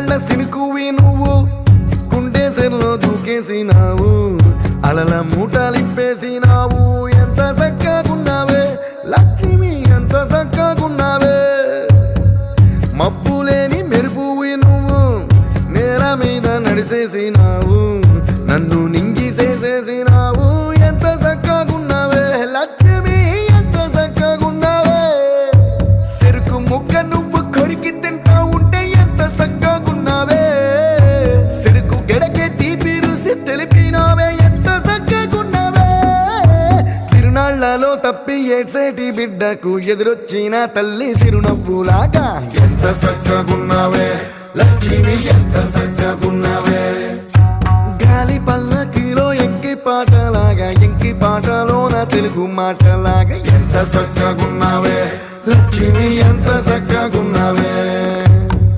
తిరునాళ్ళ సినుకువి నువ్వు కుండేసెల్లో దూకేసినావు అలల మూటలిప్పేసినావు ఎంత చక్కగున్నావే లక్ష్మి ఎంత చక్కగున్నావే మబ్బులేని మెరుపువి నువ్వు నేల మీద నడిసేసినావు నన్ను నింగిసేసేసినావు ఎంత చక్కగున్నావే లక్ష్మి ఎంత చక్కగున్నావే చెరుకు ముక్క నువ్వు కొరికి తింటా ఉంటే ఎంత చక్కగున్నావే చెరుకు గెడకే తీపి రుసి తెలిపినావే ఎంత చక్కగున్నావే తిరునాళ్లలో తప్పి ఏడ్సేటి బిడ్డకు ఎదురొచ్చిన తల్లి చిరునవ్వులాగా ఎంత చక్కగున్నావే లక్ష్మి ఎంత చక్కగున్నావే గాలి పల్లకిలో ఎంకి పాటలాగా ఎంకి పాటలోన తెలుగు మాటలాగా ఎంత చక్కగున్నావే లక్ష్మి ఎంత చక్కగున్నావే